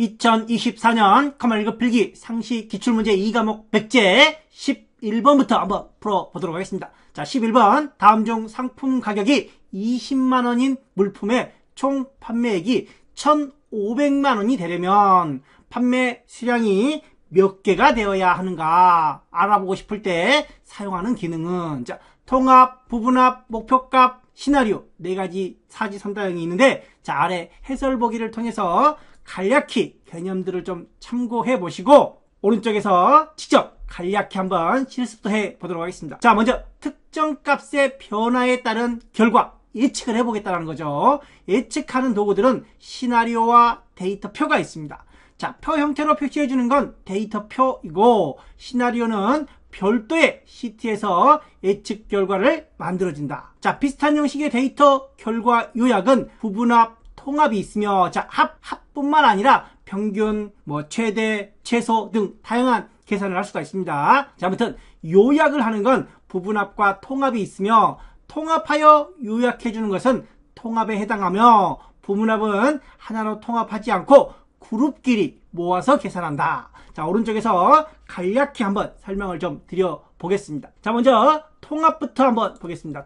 2024년 컴활1급 필기 상시 기출문제 2과목 백제 11번부터 한번 풀어보도록 하겠습니다. 자, 11번 다음 중 상품 가격이 20만원인 물품의 총 판매액이 1,500만원이 되려면 판매 수량이 몇 개가 되어야 하는가 알아보고 싶을 때 사용하는 기능은, 자, 통합, 부분합, 목표값, 시나리오 4가지 사지선다형이 있는데, 자, 아래 해설 보기를 통해서 간략히 개념들을 좀 참고해 보시고 오른쪽에서 직접 간략히 한번 실습도 해 보도록 하겠습니다. 자, 먼저 특정 값의 변화에 따른 결과 예측을 해 보겠다는 거죠. 예측하는 도구들은 시나리오와 데이터표가 있습니다. 자, 표 형태로 표시해 주는 건 데이터표이고, 시나리오는 별도의 시트에서 예측 결과를 만들어준다. 자, 비슷한 형식의 데이터 결과 요약은 부분합, 통합이 있으며, 자, 합뿐만 아니라 평균, 최대, 최소 등 다양한 계산을 할 수가 있습니다. 자, 아무튼 요약을 하는 건 부분합과 통합이 있으며, 통합하여 요약해 주는 것은 통합에 해당하며, 부분합은 하나로 통합하지 않고 그룹끼리 모아서 계산한다. 자, 오른쪽에서 간략히 한번 설명을 좀 드려보겠습니다. 자, 먼저 통합부터 한번 보겠습니다.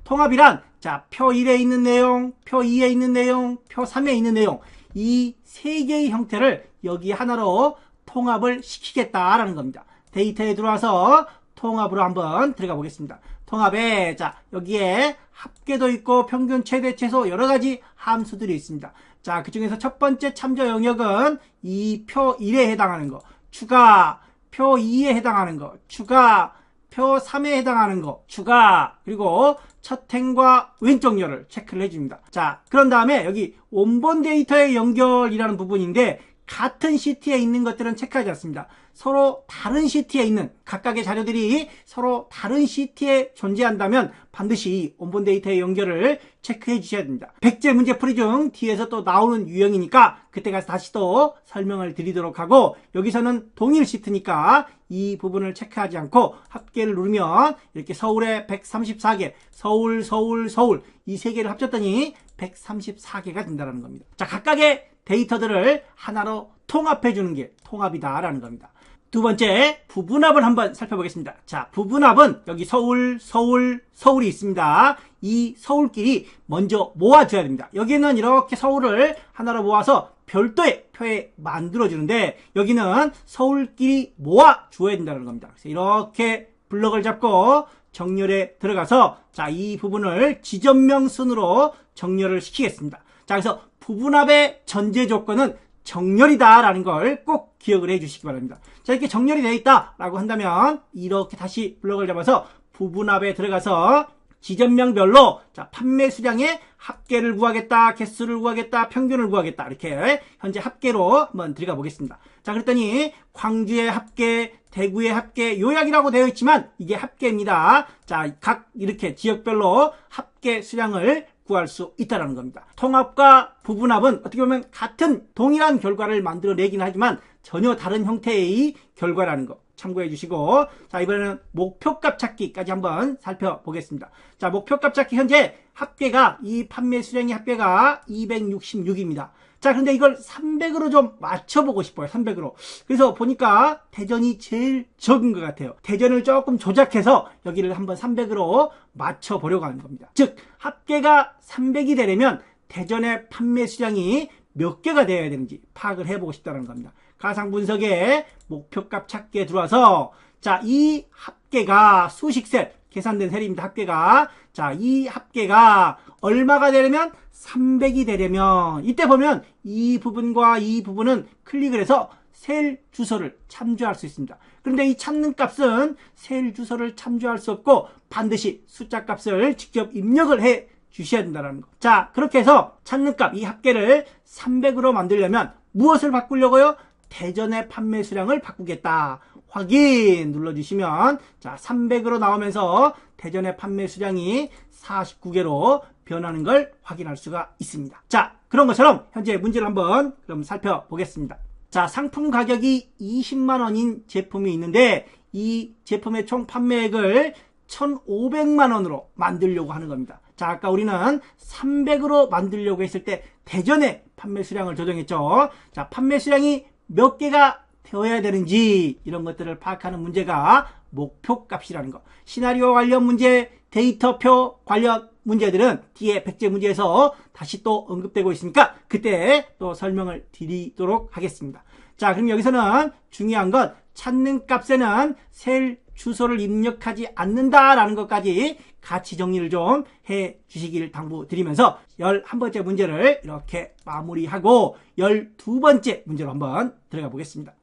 통합이란, 자, 표 1에 있는 내용, 표 2에 있는 내용, 표 3에 있는 내용, 이 3개의 형태를 여기 하나로 통합을 시키겠다라는 겁니다. 데이터에 들어와서 통합으로 한번 들어가 보겠습니다. 통합에, 자, 여기에 합계도 있고 평균, 최대, 최소 여러 가지 함수들이 있습니다. 자, 그 중에서 첫 번째 참조 영역은 이 표 1에 해당하는 거, 추가, 표 2에 해당하는 거, 추가, 표 3에 해당하는 거, 추가, 그리고 첫 행과 왼쪽 열을 체크를 해줍니다. 자, 그런 다음에 여기 원본 데이터의 연결이라는 부분인데, 같은 시트에 있는 것들은 체크하지 않습니다. 서로 다른 시트에 있는 각각의 자료들이 서로 다른 시트에 존재한다면 반드시 원본 데이터의 연결을 체크해 주셔야 됩니다. 백제 문제풀이 중 뒤에서 또 나오는 유형이니까 그때 가서 다시 또 설명을 드리도록 하고, 여기서는 동일 시트니까 이 부분을 체크하지 않고 합계를 누르면 이렇게 서울에 134개, 서울 이 3개를 합쳤더니 134개가 된다는 겁니다. 자, 각각의 데이터들을 하나로 통합해 주는 게 통합이다라는 겁니다. 두 번째, 부분합을 한번 살펴보겠습니다. 자, 부분합은 여기 서울이 있습니다. 이 서울끼리 먼저 모아줘야 됩니다. 여기는 이렇게 서울을 하나로 모아서 별도의 표에 만들어주는데, 여기는 서울끼리 모아줘야 된다는 겁니다. 그래서 이렇게 블럭을 잡고 정렬에 들어가서, 자, 이 부분을 지점명 순으로 정렬을 시키겠습니다. 자, 그래서 부분합의 전제 조건은 정렬이다라는 걸 꼭 기억을 해 주시기 바랍니다. 자, 이렇게 정렬이 되어 있다라고 한다면 이렇게 다시 블럭을 잡아서 부분합에 들어가서 지점명별로, 자, 판매 수량의 합계를 구하겠다, 개수를 구하겠다, 평균을 구하겠다, 이렇게 현재 합계로 한번 들어가 보겠습니다. 자, 그랬더니 광주의 합계, 대구의 합계, 요약이라고 되어 있지만 이게 합계입니다. 자, 각 이렇게 지역별로 합계 수량을 구할 수 있다는 겁니다. 통합과 부분합은 어떻게 보면 같은 동일한 결과를 만들어내긴 하지만 전혀 다른 형태의 결과라는 거 참고해 주시고, 자, 이번에는 목표값 찾기까지 한번 살펴보겠습니다. 자, 목표값 찾기 현재 합계가, 이 판매 수량의 합계가 266입니다. 자, 그런데 이걸 300으로 좀 맞춰보고 싶어요. 300으로. 그래서 보니까 대전이 제일 적은 것 같아요. 대전을 조금 조작해서 여기를 한번 300으로 맞춰보려고 하는 겁니다. 즉, 합계가 300이 되려면 대전의 판매 수량이 몇 개가 되어야 되는지 파악을 해보고 싶다는 겁니다. 가상 분석에 목표값 찾기에 들어와서, 자, 이 합계가 수식 셀, 계산된 셀입니다. 합계가. 자, 이 합계가 얼마가 되려면 300이 되려면, 이때 보면 이 부분과 이 부분은 클릭을 해서 셀 주소를 참조할 수 있습니다. 그런데 이 찾는 값은 셀 주소를 참조할 수 없고 반드시 숫자 값을 직접 입력을 해 주셔야 된다는 거. 자, 그렇게 해서 찾는 값, 이 합계를 300으로 만들려면 무엇을 바꾸려고요? 대전의 판매 수량을 바꾸겠다. 확인 눌러주시면, 자, 300으로 나오면서 대전의 판매 수량이 49개로 변하는 걸 확인할 수가 있습니다. 자, 그런 것처럼 현재 문제를 한번 그럼 살펴보겠습니다. 자, 상품 가격이 20만원인 제품이 있는데 이 제품의 총 판매액을 1,500만원으로 만들려고 하는 겁니다. 자, 아까 우리는 300으로 만들려고 했을 때 대전에 판매 수량을 조정했죠. 자, 판매 수량이 몇 개가 되어야 되는지 이런 것들을 파악하는 문제가 목표값이라는 거. 시나리오 관련 문제, 데이터표 관련 문제들은 뒤에 백제 문제에서 다시 또 언급되고 있으니까 그때 또 설명을 드리도록 하겠습니다. 자, 그럼 여기서는 중요한 건 찾는 값에는 셀 주소를 입력하지 않는다라는 것까지 같이 정리를 좀 해 주시길 당부드리면서 11번째 문제를 이렇게 마무리하고 12번째 문제로 한번 들어가 보겠습니다.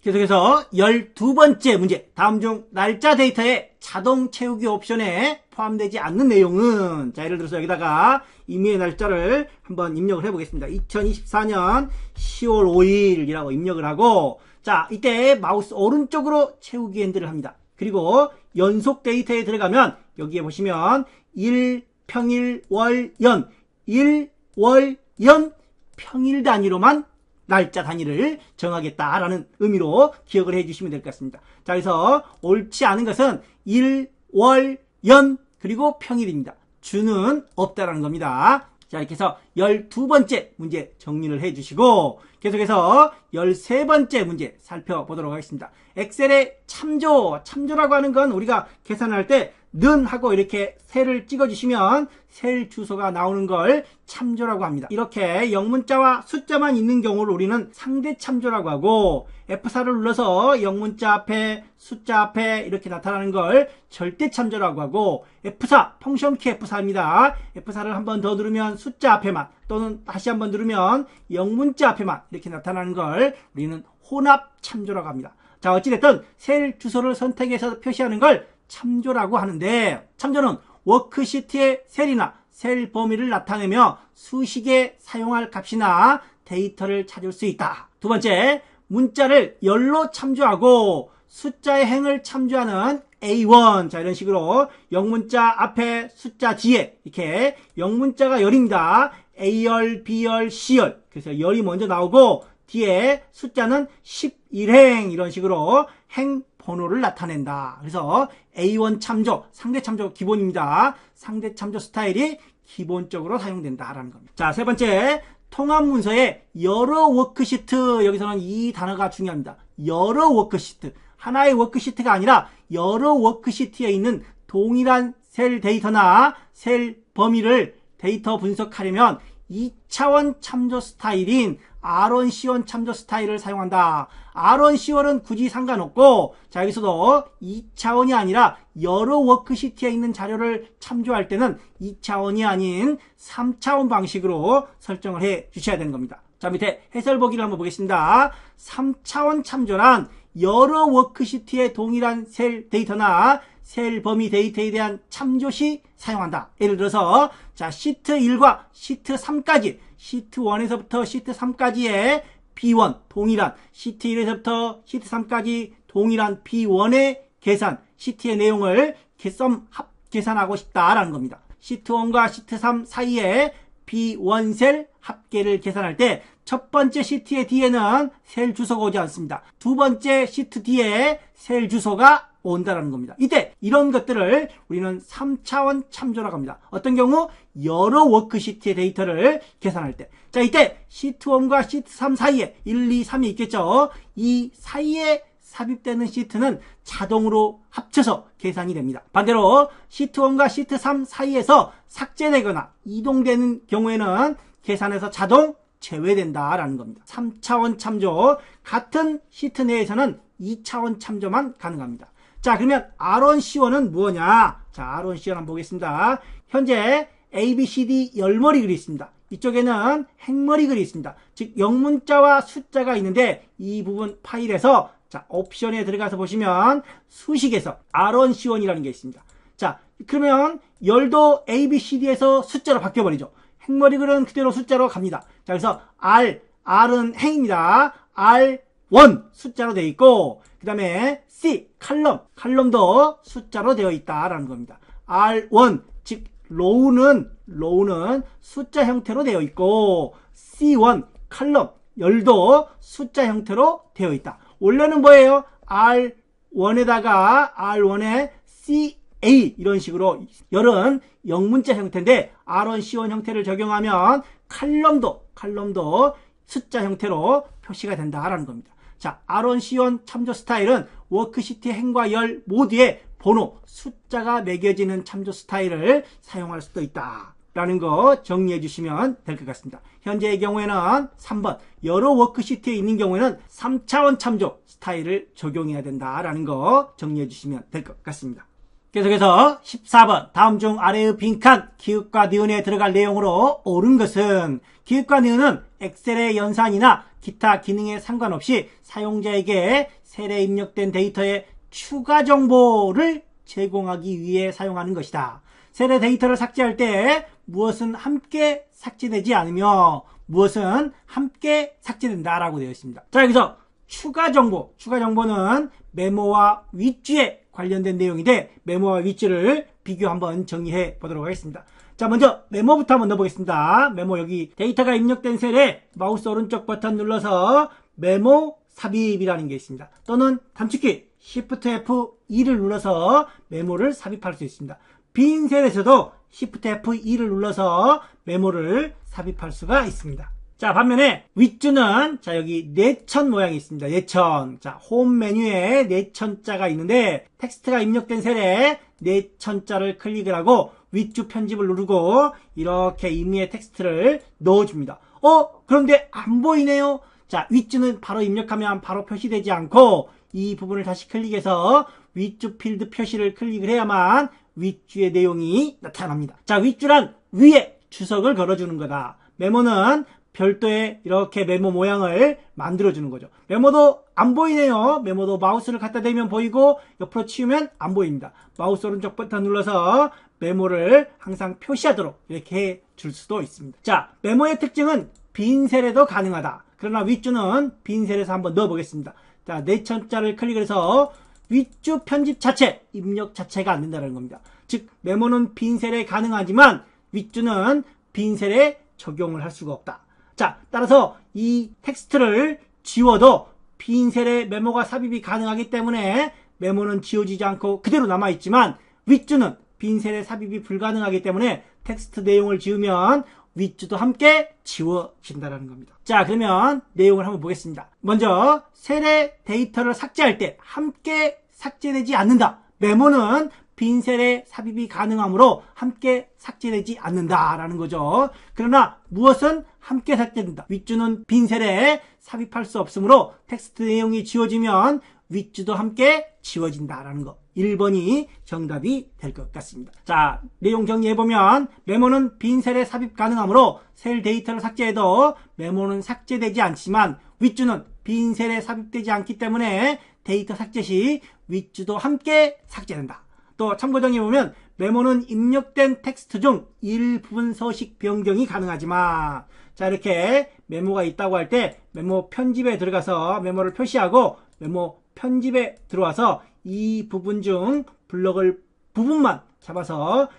계속해서 12번째 문제. 다음 중 날짜 데이터의 자동 채우기 옵션에 포함되지 않는 내용은, 자, 예를 들어서 여기다가 임의의 날짜를 한번 입력을 해보겠습니다. 2024년 10월 5일이라고 입력을 하고, 자, 이때 마우스 오른쪽으로 채우기 핸들을 합니다. 그리고 연속 데이터에 들어가면 여기에 보시면 일, 평일, 월, 연, 일, 월, 연, 평일 단위로만 날짜 단위를 정하겠다라는 의미로 기억을 해주시면 될 것 같습니다. 자, 그래서 옳지 않은 것은 일, 월, 연, 그리고 평일입니다. 주는 없다라는 겁니다. 자, 이렇게 해서 12번째 문제 정리를 해주시고 계속해서 13번째 문제 살펴보도록 하겠습니다. 엑셀의 참조라고 하는 건 우리가 계산할 때 는 하고 이렇게 셀을 찍어주시면 셀 주소가 나오는 걸 참조라고 합니다. 이렇게 영문자와 숫자만 있는 경우를 우리는 상대 참조라고 하고, F4를 눌러서 영문자 앞에 숫자 앞에 이렇게 나타나는 걸 절대 참조라고 하고, F4 펑션 키 F4입니다. F4를 한 번 더 누르면 숫자 앞에만, 또는 다시 한 번 누르면 영문자 앞에만 이렇게 나타나는 걸 우리는 혼합 참조라고 합니다. 자, 어찌됐든 셀 주소를 선택해서 표시하는 걸 참조라고 하는데, 참조는 워크시트의 셀이나 셀 범위를 나타내며 수식에 사용할 값이나 데이터를 찾을 수 있다. 두 번째, 문자를 열로 참조하고 숫자의 행을 참조하는 A1. 자, 이런 식으로 영문자 앞에 숫자 뒤에 이렇게 영문자가 열입니다. A열, B열, C열. 그래서 열이 먼저 나오고 뒤에 숫자는 11행 이런 식으로 행 번호를 나타낸다. 그래서 A1 참조, 상대 참조 기본입니다. 상대 참조 스타일이 기본적으로 사용된다라는 겁니다. 자, 세 번째, 통합 문서의 여러 워크시트. 여기서는 이 단어가 중요합니다. 여러 워크시트. 하나의 워크시트가 아니라 여러 워크시트에 있는 동일한 셀 데이터나 셀 범위를 데이터 분석하려면 2차원 참조 스타일인 R1C1 참조 스타일을 사용한다. R1C1은 굳이 상관없고, 자, 여기서도 2차원이 아니라 여러 워크시트에 있는 자료를 참조할 때는 2차원이 아닌 3차원 방식으로 설정을 해 주셔야 되는 겁니다. 자, 밑에 해설 보기를 한번 보겠습니다. 3차원 참조란 여러 워크시트의 동일한 셀 데이터나 셀 범위 데이터에 대한 참조 시 사용한다. 예를 들어서 자, 시트 1과 시트 3까지, 시트 1에서부터 시트 3까지의 B1 동일한, 시트 1에서부터 시트 3까지 동일한 B1의 계산, 시트의 내용을 합 계산하고 싶다라는 겁니다. 시트 1과 시트 3 사이에 B1 셀 합계를 계산할 때 첫 번째 시트의 뒤에는 셀 주소가 오지 않습니다. 두 번째 시트 뒤에 셀 주소가 온다라는 겁니다. 이때 이런 것들을 우리는 3차원 참조라고 합니다. 어떤 경우 여러 워크시트의 데이터를 계산할 때, 자, 이때 시트 1과 시트 3 사이에 1, 2, 3이 있겠죠. 이 사이에 삽입되는 시트는 자동으로 합쳐서 계산이 됩니다. 반대로 시트 1과 시트 3 사이에서 삭제되거나 이동되는 경우에는 계산에서 자동 제외된다라는 겁니다. 3차원 참조, 같은 시트 내에서는 2차원 참조만 가능합니다. 자, 그러면 R1C1은 뭐냐? 자, R1C1 한번 보겠습니다. 현재 A, B, C, D 열머리 글이 있습니다. 이쪽에는 행머리 글이 있습니다. 즉 영문자와 숫자가 있는데 이 부분 파일에서 자, 옵션에 들어가서 보시면 수식에서 R1C1이라는 게 있습니다. 자, 그러면 열도 A, B, C, D에서 숫자로 바뀌어버리죠. 행머리 글은 그대로 숫자로 갑니다. 자, 그래서 R은 행입니다. R1 숫자로 되어 있고, 그 다음에 C 칼럼도 숫자로 되어 있다라는 겁니다. R1 즉 로우는 숫자 형태로 되어 있고, C1 칼럼 열도 숫자 형태로 되어 있다. 원래는 뭐예요? R1에다가 R1에 CA 이런 식으로 열은 영문자 형태인데 R1C1 형태를 적용하면 칼럼도 숫자 형태로 표시가 된다라는 겁니다. 자, 아론 시온 참조 스타일은 워크시트 행과 열 모두에 번호, 숫자가 매겨지는 참조 스타일을 사용할 수도 있다 라는 거 정리해 주시면 될 것 같습니다. 현재의 경우에는 3번 여러 워크시트에 있는 경우에는 3차원 참조 스타일을 적용해야 된다라는 거 정리해 주시면 될 것 같습니다. 계속해서 14번 다음 중 아래의 빈칸 기읍과 니은에 들어갈 내용으로 옳은 것은 기읍과 니은은 엑셀의 연산이나 기타 기능에 상관없이 사용자에게 셀에 입력된 데이터의 추가 정보를 제공하기 위해 사용하는 것이다. 셀의 데이터를 삭제할 때 무엇은 함께 삭제되지 않으며 무엇은 함께 삭제된다라고 되어 있습니다. 자, 여기서 추가 정보는 메모와 윗줄에 관련된 내용인데 메모와 윗줄을 비교 한번 정리해 보도록 하겠습니다. 자, 먼저 메모부터 한번 넣어보겠습니다. 메모 여기 데이터가 입력된 셀에 마우스 오른쪽 버튼 눌러서 메모 삽입이라는 게 있습니다. 또는 단축키 Shift F2를 눌러서 메모를 삽입할 수 있습니다. 빈 셀에서도 Shift F2를 눌러서 메모를 삽입할 수가 있습니다. 자, 반면에 윗줄은 자, 여기 내천 모양이 있습니다. 내천. 자, 홈 메뉴에 내천자가 있는데 텍스트가 입력된 셀에 내천자를 클릭을 하고 윗줄 편집을 누르고 이렇게 임의의 텍스트를 넣어줍니다. 그런데 안 보이네요. 자, 윗줄은 바로 입력하면 바로 표시되지 않고 이 부분을 다시 클릭해서 윗줄 필드 표시를 클릭을 해야만 윗줄의 내용이 나타납니다. 자, 윗줄은 위에 주석을 걸어주는 거다. 메모는 별도의 이렇게 메모 모양을 만들어주는 거죠. 메모도 안 보이네요. 메모도 마우스를 갖다 대면 보이고 옆으로 치우면 안 보입니다. 마우스 오른쪽 버튼 눌러서 메모를 항상 표시하도록 이렇게 해줄 수도 있습니다. 자, 메모의 특징은 빈 셀에도 가능하다. 그러나 윗줄은 빈 셀에서 한번 넣어보겠습니다. 자, 내천자를 클릭해서 윗줄 편집 자체, 입력 자체가 안 된다는 겁니다. 즉, 메모는 빈 셀에 가능하지만 윗줄은 빈 셀에 적용을 할 수가 없다. 자, 따라서 이 텍스트를 지워도 빈 셀에 메모가 삽입이 가능하기 때문에 메모는 지워지지 않고 그대로 남아있지만 윗줄은 빈 셀에 삽입이 불가능하기 때문에 텍스트 내용을 지우면 윗줄도 함께 지워진다는 겁니다. 자, 그러면 내용을 한번 보겠습니다. 먼저 셀의 데이터를 삭제할 때 함께 삭제되지 않는다. 메모는 빈 셀에 삽입이 가능하므로 함께 삭제되지 않는다라는 거죠. 그러나 무엇은 함께 삭제된다. 윗줄은 빈 셀에 삽입할 수 없으므로 텍스트 내용이 지워지면 윗줄도 함께 지워진다라는 거. 1번이 정답이 될 것 같습니다. 자, 내용 정리해보면 메모는 빈 셀에 삽입 가능하므로 셀 데이터를 삭제해도 메모는 삭제되지 않지만 윗줄은 빈 셀에 삽입되지 않기 때문에 데이터 삭제 시 윗줄도 함께 삭제된다. 또 참고 정리해보면 메모는 입력된 텍스트 중 일부분 서식 변경이 가능하지만 자, 이렇게 메모가 있다고 할 때 메모 편집에 들어가서 메모를 표시하고 메모 편집에 들어와서 이 부분 중 블럭을 부분만 잡아서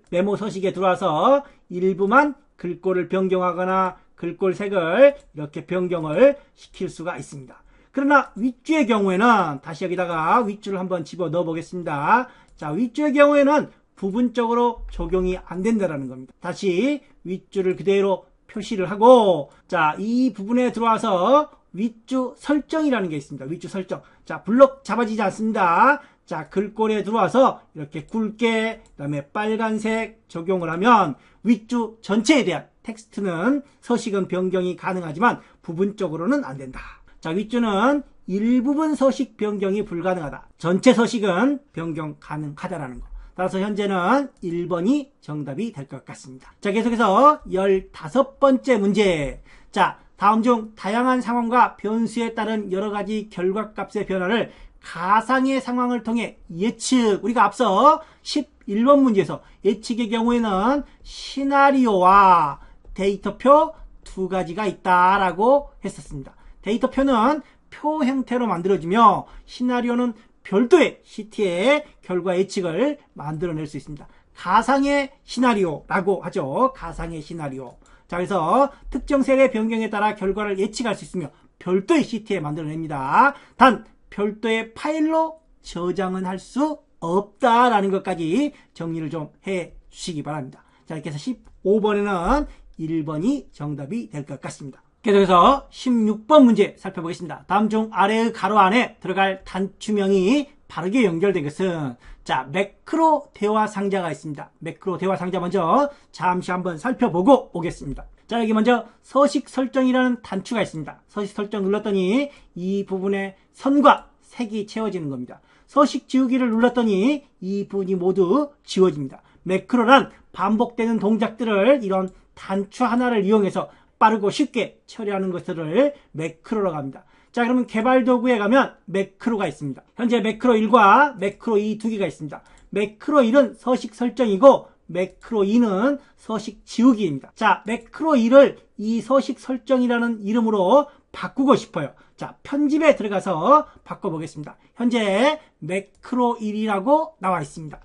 메모 서식에 들어와서 일부만 글꼴을 변경하거나 글꼴 색을 이렇게 변경을 시킬 수가 있습니다. 그러나 윗줄의 경우에는 다시 여기다가 윗줄을 한번 집어 넣어 보겠습니다. 자, 윗줄의 경우에는 부분적으로 적용이 안 된다는 겁니다. 다시 윗줄을 그대로 표시를 하고 자, 이 부분에 들어와서 윗줄 설정이라는 게 있습니다. 윗줄 설정. 자, 블럭 잡아지지 않습니다. 자, 글꼴에 들어와서 이렇게 굵게 그다음에 빨간색 적용을 하면 윗줄 전체에 대한 텍스트는 서식은 변경이 가능하지만 부분적으로는 안 된다. 자, 윗줄은 일부분 서식 변경이 불가능하다. 전체 서식은 변경 가능하다라는 거. 따라서 현재는 1번이 정답이 될 것 같습니다. 자, 계속해서 15번째 문제. 자, 다음 중 다양한 상황과 변수에 따른 여러 가지 결과값의 변화를 가상의 상황을 통해 예측. 우리가 앞서 11번 문제에서 예측의 경우에는 시나리오와 데이터표 두 가지가 있다라고 했었습니다. 데이터표는 표 형태로 만들어지며 시나리오는 별도의 시트의 결과 예측을 만들어낼 수 있습니다. 가상의 시나리오라고 하죠. 가상의 시나리오. 자, 그래서 특정 셀의 변경에 따라 결과를 예측할 수 있으며 별도의 시트에 만들어냅니다. 단 별도의 파일로 저장은 할 수 없다라는 것까지 정리를 좀 해 주시기 바랍니다. 자, 이렇게 해서 15번에는 1번이 정답이 될 것 같습니다. 계속해서 16번 문제 살펴보겠습니다. 다음 중 아래의 가로 안에 들어갈 단추명이 바르게 연결된 것은, 자, 매크로 대화 상자가 있습니다. 매크로 대화 상자 먼저 잠시 한번 살펴보고 오겠습니다. 자, 여기 먼저 서식 설정이라는 단추가 있습니다. 서식 설정 눌렀더니 이 부분에 선과 색이 채워지는 겁니다. 서식 지우기를 눌렀더니 이 부분이 모두 지워집니다. 매크로란 반복되는 동작들을 이런 단추 하나를 이용해서 빠르고 쉽게 처리하는 것들을 매크로라고 합니다. 자, 그러면 개발 도구에 가면 매크로가 있습니다. 현재 매크로 1과 매크로 2 두 개가 있습니다. 매크로 1은 서식 설정이고 매크로 2는 서식 지우기입니다. 자, 매크로 1을 이 서식 설정이라는 이름으로 바꾸고 싶어요. 자, 편집에 들어가서 바꿔보겠습니다. 현재 매크로 1이라고 나와 있습니다.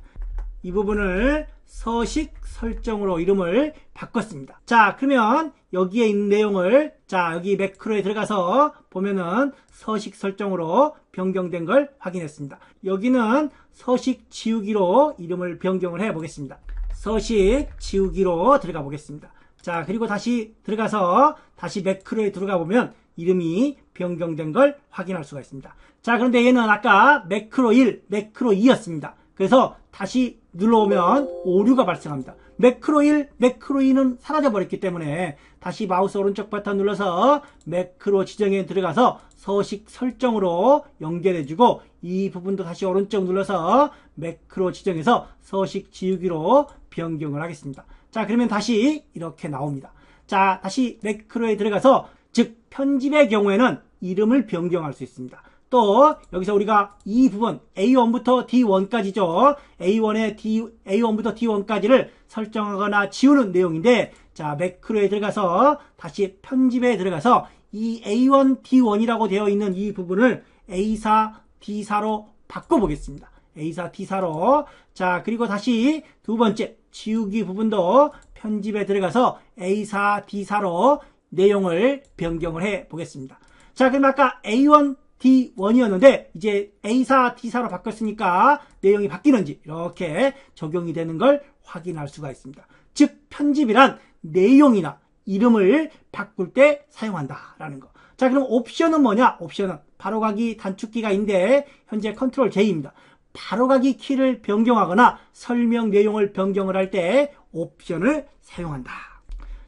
이 부분을 서식 설정으로 이름을 바꿨습니다. 자, 그러면 여기에 있는 내용을, 자, 여기 매크로에 들어가서 보면은 서식 설정으로 변경된 걸 확인했습니다. 여기는 서식 지우기로 이름을 변경을 해 보겠습니다. 서식 지우기로 들어가 보겠습니다. 자, 그리고 다시 들어가서 다시 매크로에 들어가 보면 이름이 변경된 걸 확인할 수가 있습니다. 자, 그런데 얘는 아까 매크로 1, 매크로 2였습니다. 그래서 다시 눌러오면 오류가 발생합니다. 매크로 1, 매크로 2는 사라져버렸기 때문에 다시 마우스 오른쪽 버튼 눌러서 매크로 지정에 들어가서 서식 설정으로 연결해주고 이 부분도 다시 오른쪽 눌러서 매크로 지정해서 서식 지우기로 변경을 하겠습니다. 자, 그러면 다시 이렇게 나옵니다. 자, 다시 매크로에 들어가서 즉 편집의 경우에는 이름을 변경할 수 있습니다. 또 여기서 우리가 이 부분 A1부터 D1까지죠. A1부터 D1까지를 설정하거나 지우는 내용인데, 자, 매크로에 들어가서 다시 편집에 들어가서 이 A1, D1이라고 되어 있는 이 부분을 A4, D4로 바꿔보겠습니다. A4, D4로. 자, 그리고 다시 두 번째 지우기 부분도 편집에 들어가서 A4, D4로 내용을 변경을 해 보겠습니다. 자, 그럼 아까 A1, D1이었는데 이제 A4, D4로 바꿨으니까 내용이 바뀌는지 이렇게 적용이 되는 걸 확인할 수가 있습니다. 즉, 편집이란 내용이나 이름을 바꿀 때 사용한다라는 거. 자, 그럼 옵션은 뭐냐? 옵션은 바로가기 단축키가 있는데 현재 컨트롤 J입니다. 바로가기 키를 변경하거나 설명 내용을 변경을 할 때 옵션을 사용한다.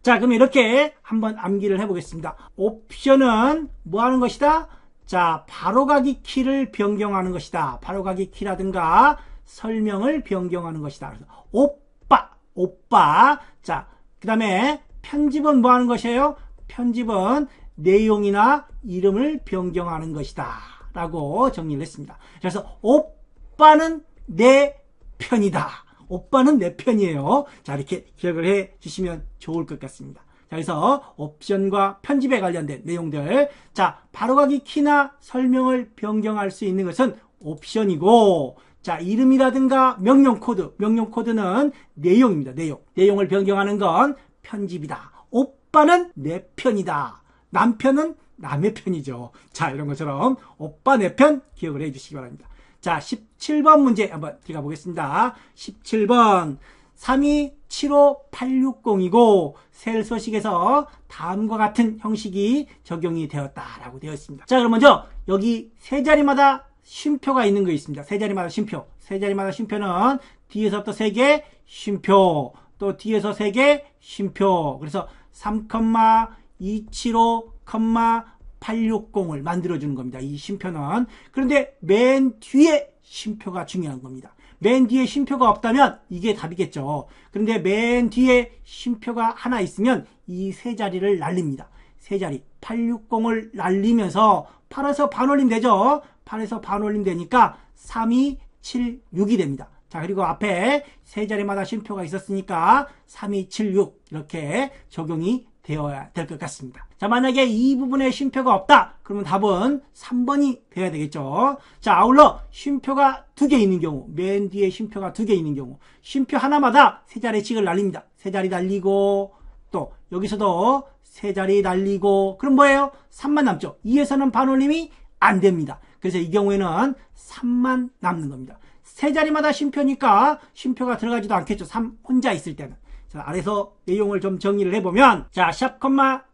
자, 그럼 이렇게 한번 암기를 해보겠습니다. 옵션은 뭐 하는 것이다? 자, 바로가기 키를 변경하는 것이다. 바로가기 키라든가 설명을 변경하는 것이다. 그래서 오빠. 자, 그 다음에 편집은 뭐 하는 것이에요? 편집은 내용이나 이름을 변경하는 것이다. 라고 정리를 했습니다. 그래서 오빠는 내 편이다. 오빠는 내 편이에요. 자, 이렇게 기억을 해 주시면 좋을 것 같습니다. 자, 그래서 옵션과 편집에 관련된 내용들. 자, 바로가기 키나 설명을 변경할 수 있는 것은 옵션이고, 자, 이름이라든가 명령 코드는 내용입니다. 내용을 변경하는 건 편집이다. 오빠는 내 편이다. 남편은 남의 편이죠. 자, 이런 것처럼 오빠 내 편 기억을 해 주시기 바랍니다. 자, 17번 문제 한번 들어가 보겠습니다. 17번 3275860이고 셀 서식에서 다음과 같은 형식이 적용이 되었다라고 되어 있습니다. 자, 그럼 먼저 여기 세 자리마다 쉼표가 있는 거 있습니다. 세 자리마다 쉼표. 세 자리마다 쉼표는 뒤에서부터 3개 쉼표, 또 뒤에서 3개 쉼표. 그래서 3,275,860을 만들어주는 겁니다. 이 쉼표는. 그런데 맨 뒤에 쉼표가 중요한 겁니다. 맨 뒤에 쉼표가 없다면 이게 답이겠죠. 그런데 맨 뒤에 쉼표가 하나 있으면 이 세 자리를 날립니다. 세 자리 860을 날리면서 8에서 반올림 되죠. 8에서 반올림 되니까 3276이 됩니다. 자, 그리고 앞에 세 자리마다 쉼표가 있었으니까 3276 이렇게 적용이 되어야 될 것 같습니다. 자, 만약에 이 부분에 쉼표가 없다 그러면 답은 3번이 되어야 되겠죠. 자, 아울러 쉼표가 2개 있는 경우, 맨 뒤에 쉼표가 2개 있는 경우, 쉼표 하나마다 세 자리씩을 날립니다. 세 자리 날리고, 또 여기서도 세 자리 날리고, 그럼 뭐예요? 3만 남죠. 2에서는 반올림이 안 됩니다. 그래서 이 경우에는 3만 남는 겁니다. 세 자리마다 쉼표니까 쉼표가 들어가지도 않겠죠. 3 혼자 있을 때는. 자, 아래서 내용을 좀 정리를 해보면, 자, 샵,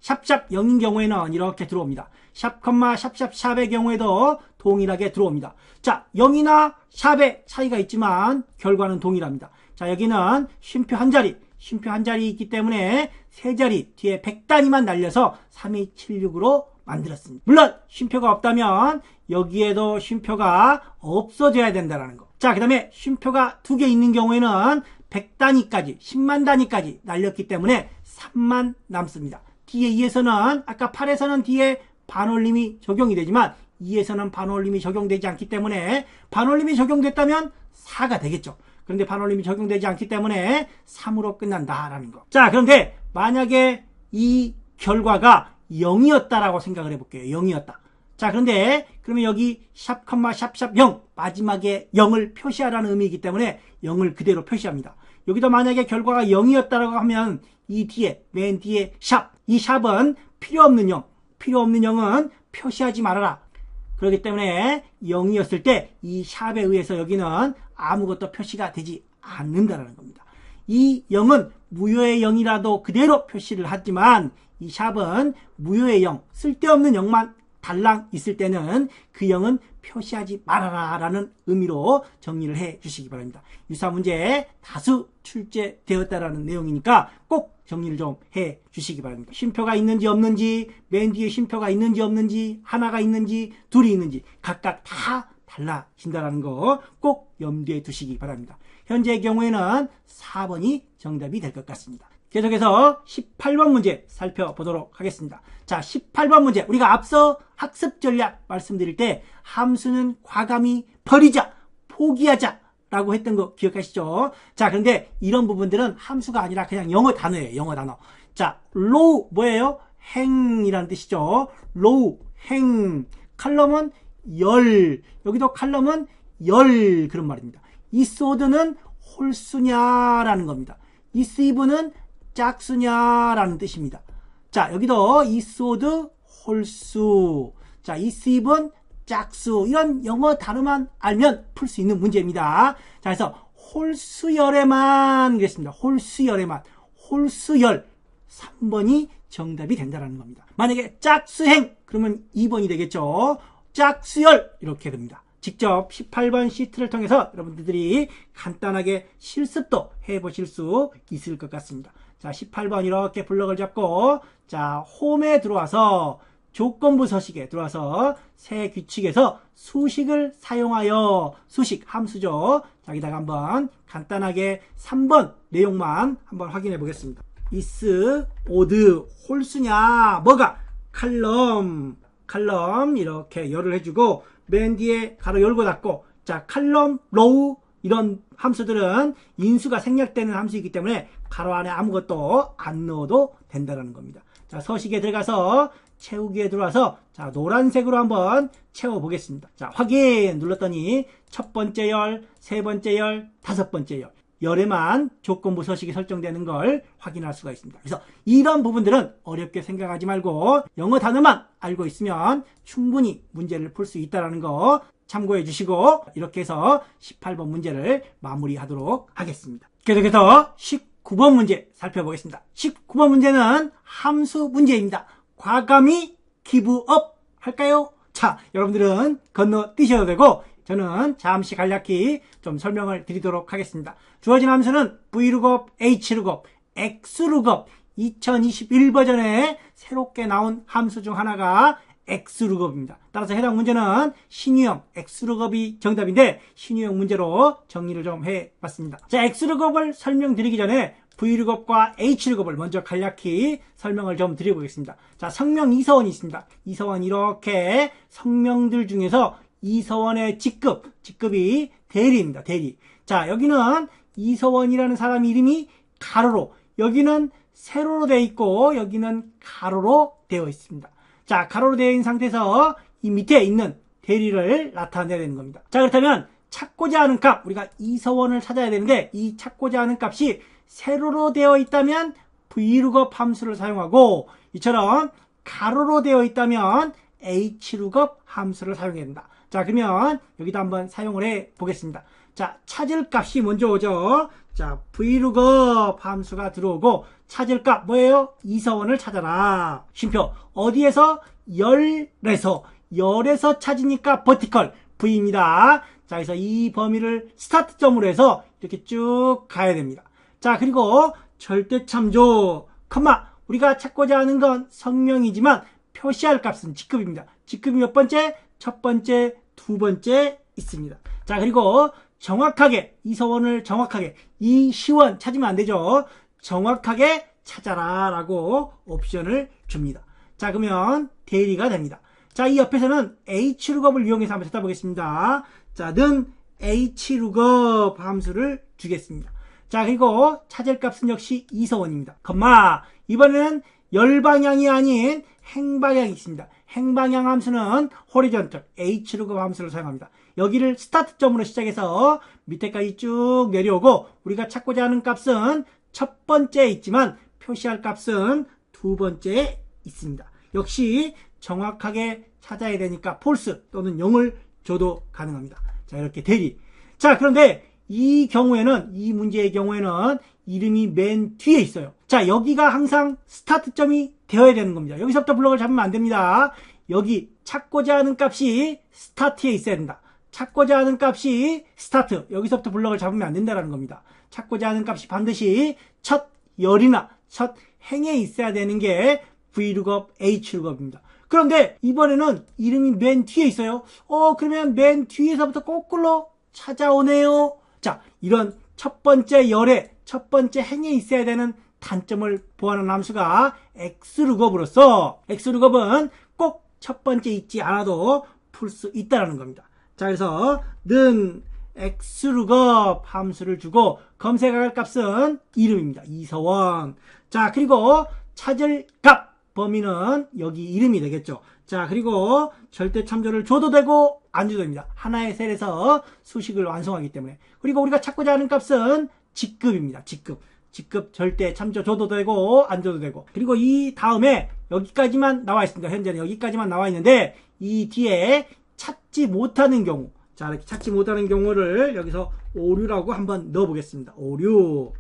샵샵 0인 경우에는 이렇게 들어옵니다. 샵, 샵샵샵의 경우에도 동일하게 들어옵니다. 자, 0이나 샵의 차이가 있지만 결과는 동일합니다. 자, 여기는 쉼표 한 자리 있기 때문에 세 자리 뒤에 100단위만 날려서 3276으로 만들었습니다. 물론 쉼표가 없다면 여기에도 쉼표가 없어져야 된다는 거. 자, 그 다음에 쉼표가 2개 있는 경우에는 100단위까지 10만 단위까지 날렸기 때문에 3만 남습니다. 뒤에 2에서는 아까 8에서는 뒤에 반올림이 적용이 되지만 2에서는 반올림이 적용되지 않기 때문에 반올림이 적용됐다면 4가 되겠죠. 그런데 반올림이 적용되지 않기 때문에 3으로 끝난다라는 거. 자, 그런데 만약에 이 결과가 0이었다라고 생각을 해볼게요. 0이었다. 자, 그런데 그러면 여기 샵, 샵샵 0 마지막에 0을 표시하라는 의미이기 때문에 0을 그대로 표시합니다. 여기도 만약에 결과가 0이었다라고 하면 이 뒤에 맨 뒤에 샵, 이 샵은 필요 없는 0은 표시하지 말아라. 그렇기 때문에 0이었을 때 이 샵에 의해서 여기는 아무것도 표시가 되지 않는다는 겁니다. 이 0은 무효의 0이라도 그대로 표시를 하지만 이 샵은 무효의 0, 쓸데없는 0만 달랑 있을 때는 그 0은 표시하지 말아라 라는 의미로 정리를 해 주시기 바랍니다. 유사 문제에 다수 출제되었다라는 내용이니까 꼭 정리를 좀 해 주시기 바랍니다. 쉼표가 있는지 없는지, 맨 뒤에 쉼표가 있는지 없는지, 하나가 있는지, 둘이 있는지 각각 다 달라진다는 거 꼭 염두에 두시기 바랍니다. 현재의 경우에는 4번이 정답이 될 것 같습니다. 계속해서 18번 문제 살펴보도록 하겠습니다. 자, 18번 문제. 우리가 앞서 학습 전략 말씀드릴 때 함수는 과감히 버리자, 포기하자 라고 했던 거 기억하시죠? 자, 그런데 이런 부분들은 함수가 아니라 그냥 영어 단어예요. 영어 단어. 자, 로우 뭐예요? 행이라는 뜻이죠. 로우, 행. 칼럼은 열. 여기도 칼럼은 열 그런 말입니다. 이소드는 홀수냐라는 겁니다. 이스이브는 짝수냐라는 뜻입니다. 자, 여기도 이소드 홀수. 자, 이스이브는 짝수. 이런 영어 단어만 알면 풀 수 있는 문제입니다. 자, 그래서 홀수열에만 그랬습니다. 홀수열에만. 홀수열 3번이 정답이 된다는 겁니다. 만약에 짝수행 그러면 2번이 되겠죠. 짝수열 이렇게 됩니다. 직접 18번 시트를 통해서 여러분들이 간단하게 실습도 해보실 수 있을 것 같습니다. 자, 18번 이렇게 블럭을 잡고 자, 홈에 들어와서 조건부 서식에 들어와서 새 규칙에서 수식을 사용하여 수식 함수죠. 자, 여기다가 한번 간단하게 3번 내용만 한번 확인해 보겠습니다. is, odd, 홀수냐 뭐가 칼럼 이렇게 열을 해주고 맨 뒤에 가로 열고 닫고 자 칼럼, 로우 이런 함수들은 인수가 생략되는 함수이기 때문에 가로 안에 아무것도 안 넣어도 된다는 겁니다. 자, 서식에 들어가서 채우기에 들어와서 자 노란색으로 한번 채워 보겠습니다. 자, 확인 눌렀더니 첫 번째 열, 세 번째 열, 다섯 번째 열에만 조건부 서식이 설정되는 걸 확인할 수가 있습니다. 그래서 이런 부분들은 어렵게 생각하지 말고 영어 단어만 알고 있으면 충분히 문제를 풀 수 있다는 거 참고해 주시고 이렇게 해서 18번 문제를 마무리하도록 하겠습니다. 계속해서 19번 문제 살펴보겠습니다. 19번 문제는 함수 문제입니다. 과감히 기브업 할까요? 자, 여러분들은 건너뛰셔도 되고 저는 잠시 간략히 좀 설명을 드리도록 하겠습니다. 주어진 함수는 Vlookup, Hlookup, Xlookup 2021 버전에 새롭게 나온 함수 중 하나가 Xlookup입니다. 따라서 해당 문제는 신유형 Xlookup이 정답인데 신유형 문제로 정리를 좀 해봤습니다. 자, Xlookup을 설명드리기 전에 Vlookup과 Hlookup을 먼저 간략히 설명을 좀 드려보겠습니다. 자, 성명 이서원이 있습니다. 이서원 이렇게 성명들 중에서 이서원의 직급이 대리입니다. 대리. 자, 여기는 이서원이라는 사람 이름이 가로로, 여기는 세로로 되어 있고 여기는 가로로 되어 있습니다. 자, 가로로 되어 있는 상태에서 이 밑에 있는 대리를 나타내야 되는 겁니다. 자, 그렇다면 찾고자 하는 값, 우리가 이서원을 찾아야 되는데 이 찾고자 하는 값이 세로로 되어 있다면 Vlookup 함수를 사용하고 이처럼 가로로 되어 있다면 Hlookup 함수를 사용해야 된다. 자, 그러면 여기도 한번 사용을 해 보겠습니다. 자, 찾을 값이 먼저 오죠. 자, VLOOKUP 함수가 들어오고 찾을 값 뭐예요? 이서원을 찾아라. 쉼표 어디에서? 열에서 찾으니까 버티컬 V입니다. 자, 그래서 이 범위를 스타트점으로 해서 이렇게 쭉 가야 됩니다. 자, 그리고 절대참조, 우리가 찾고자 하는 건 성명이지만 표시할 값은 직급입니다. 직급이 몇 번째? 첫 번째, 두 번째 있습니다. 자, 그리고 정확하게 이서원을 정확하게 이 시원 찾으면 안 되죠. 정확하게 찾아라 라고 옵션을 줍니다. 자, 그러면 대리가 됩니다. 자, 이 옆에서는 HLOOKUP을 이용해서 한번 찾아보겠습니다. 자, 는 HLOOKUP 함수를 주겠습니다. 자, 그리고 찾을 값은 역시 이서원입니다. 이번에는 열방향이 아닌 행방향이 있습니다. 행방향 함수는 horizontal HLOOKUP 함수를 사용합니다. 여기를 스타트점으로 시작해서 밑에까지 쭉 내려오고 우리가 찾고자 하는 값은 첫 번째에 있지만 표시할 값은 두 번째에 있습니다. 역시 정확하게 찾아야 되니까 false 또는 0을 줘도 가능합니다. 자, 이렇게 대리. 자, 그런데 이 문제의 경우에는 이름이 맨 뒤에 있어요. 자, 여기가 항상 스타트점이 되어야 되는 겁니다. 여기서부터 블럭을 잡으면 안 됩니다. 여기 찾고자 하는 값이 스타트에 있어야 된다. 찾고자 하는 값이 스타트. 여기서부터 블럭을 잡으면 안 된다는 겁니다. 찾고자 하는 값이 반드시 첫 열이나 첫 행에 있어야 되는 게 VLOOKUP, HLOOKUP입니다. 그런데 이번에는 이름이 맨 뒤에 있어요. 그러면 맨 뒤에서부터 거꾸로 찾아오네요. 자, 이런 첫 번째 열에 첫 번째 행에 있어야 되는 단점을 보완한 함수가 XLOOKUP으로서 XLOOKUP은 꼭 첫 번째 있지 않아도 풀 수 있다는 겁니다. 자, 그래서 는 XLOOKUP 함수를 주고 검색할 값은 이름입니다. 이서원. 자, 그리고 찾을 값 범위는 여기 이름이 되겠죠. 자, 그리고 절대 참조를 줘도 되고 안 줘도 됩니다. 하나의 셀에서 수식을 완성하기 때문에. 그리고 우리가 찾고자 하는 값은 직급입니다. 직급 절대 참조 줘도 되고 안 줘도 되고. 그리고 이 다음에 여기까지만 나와 있습니다. 현재는 여기까지만 나와 있는데 이 뒤에 찾지 못하는 경우, 자, 이렇게 찾지 못하는 경우를 여기서 오류라고 한번 넣어 보겠습니다. 오류.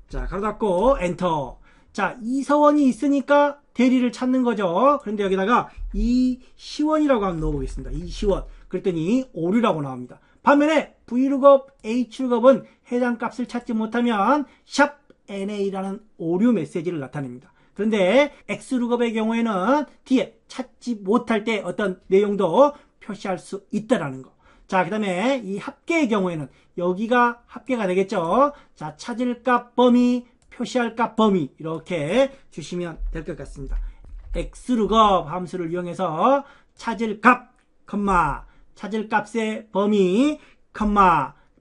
자, 가로 닫고 엔터. 자, 이서원이 있으니까 대리를 찾는 거죠. 그런데 여기다가 이시원이라고 한번 넣어 보겠습니다. 이시원. 그랬더니 오류라고 나옵니다. 반면에 VLOOKUP, HLOOKUP은 해당 값을 찾지 못하면 샵 NA라는 오류 메시지를 나타냅니다. 그런데 XLOOKUP의 경우에는 뒤에 찾지 못할 때 어떤 내용도 표시할 수 있다라는 거. 자, 그 다음에 이 합계의 경우에는 여기가 합계가 되겠죠. 자, 찾을 값 범위, 표시할 값 범위 이렇게 주시면 될 것 같습니다. XLOOKUP 함수를 이용해서 찾을 값, 찾을 값의 범위,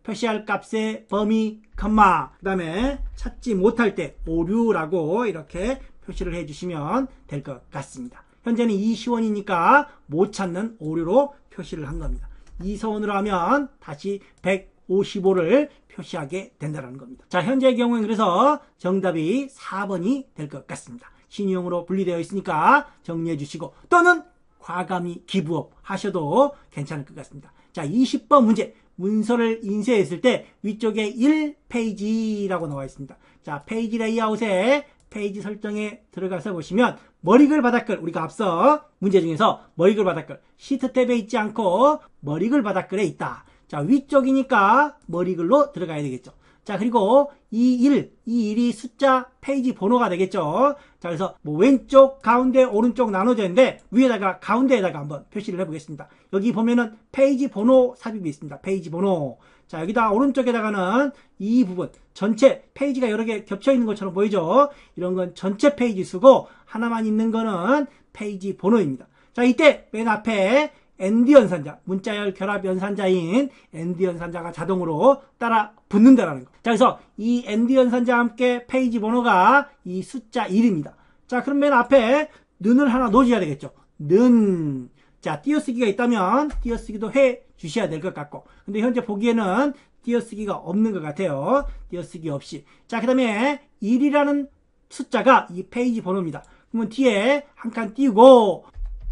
표시할 값의 범위, 그 다음에 찾지 못할 때 오류라고 이렇게 표시를 해주시면 될 것 같습니다. 현재는 이시원이니까 못 찾는 오류로 표시를 한 겁니다. 이서원으로 하면 다시 155를 표시하게 된다는 겁니다. 자, 현재의 경우는 그래서 정답이 4번이 될 것 같습니다. 신유형으로 분리되어 있으니까 정리해 주시고 또는 과감히 기부업 하셔도 괜찮을 것 같습니다. 자, 20번 문제. 문서를 인쇄했을 때 위쪽에 1페이지라고 나와 있습니다. 자, 페이지 레이아웃에 페이지 설정에 들어가서 보시면 머리글 바닥글, 우리가 앞서 문제 중에서 머리글 바닥글 시트 탭에 있지 않고 머리글 바닥글에 있다. 자, 위쪽이니까 머리글로 들어가야 되겠죠. 자, 그리고 이 1이 숫자 페이지 번호가 되겠죠. 자, 그래서 뭐 왼쪽, 가운데, 오른쪽 나눠져 있는데 위에다가 가운데에다가 한번 표시를 해보겠습니다. 여기 보면은 페이지 번호 삽입이 있습니다. 페이지 번호. 자, 여기다 오른쪽에다가는 이 부분 전체 페이지가 여러 개 겹쳐 있는 것처럼 보이죠. 이런 건 전체 페이지 수고 하나만 있는 거는 페이지 번호입니다. 자, 이때 맨 앞에 ND 연산자, 문자열 결합 연산자인 ND 연산자가 자동으로 따라 붙는다라는 거. 자, 그래서 이 ND 연산자와 함께 페이지 번호가 이 숫자 1입니다. 자, 그럼 맨 앞에 는을 하나 넣어줘야 되겠죠. 는. 자, 띄어쓰기가 있다면 띄어쓰기도 해 주셔야 될 것 같고. 근데 현재 보기에는 띄어쓰기가 없는 것 같아요. 띄어쓰기 없이. 자, 그 다음에 1이라는 숫자가 이 페이지 번호입니다. 그러면 뒤에 한 칸 띄우고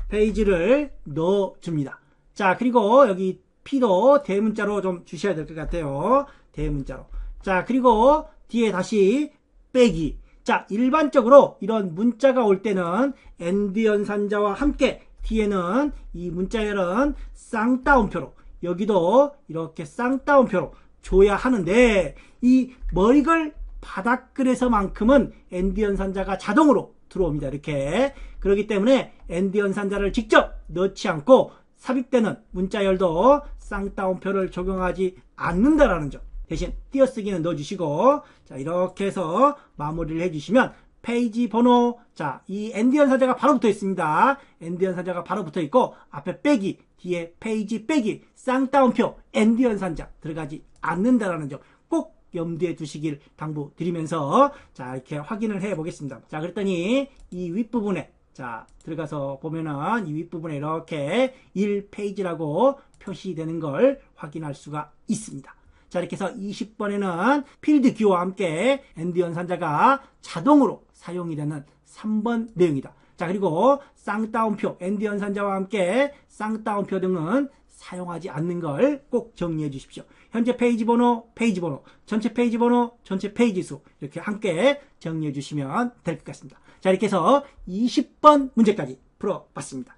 페이지를 넣어줍니다. 자, 그리고 여기 P도 대문자로 좀 주셔야 될 것 같아요. 대문자로. 자, 그리고 뒤에 다시 빼기. 자, 일반적으로 이런 문자가 올 때는 AND 연산자와 함께 뒤에는 이 문자열은 쌍따옴표로, 여기도 이렇게 쌍따옴표로 줘야 하는데, 이 머리글 바닥글에서만큼은 AND 연산자가 자동으로 들어옵니다. 이렇게. 그렇기 때문에 AND 연산자를 직접 넣지 않고 삽입되는 문자열도 쌍따옴표를 적용하지 않는다라는 점. 대신 띄어쓰기는 넣어주시고, 자, 이렇게 해서 마무리를 해주시면 페이지 번호, 자, 이 AND 연산자가 바로 붙어 있습니다. AND 연산자가 바로 붙어 있고, 앞에 빼기, 뒤에 페이지 빼기, 쌍따옴표, AND 연산자 들어가지 않는다라는 점 꼭 염두에 두시길 당부드리면서, 자, 이렇게 확인을 해 보겠습니다. 자, 그랬더니 이 윗부분에, 자, 들어가서 보면은 이 윗부분에 이렇게 1페이지라고 표시되는 걸 확인할 수가 있습니다. 자, 이렇게 해서 20번에는 필드 기호와 함께 AND 연산자가 자동으로 사용이 되는 3번 내용이다. 자, 그리고 쌍따옴표, AND 연산자와 함께 쌍따옴표 등은 사용하지 않는 걸 꼭 정리해 주십시오. 현재 페이지 번호, 전체 페이지 번호, 전체 페이지 수 이렇게 함께 정리해 주시면 될 것 같습니다. 자, 이렇게 해서 20번 문제까지 풀어봤습니다.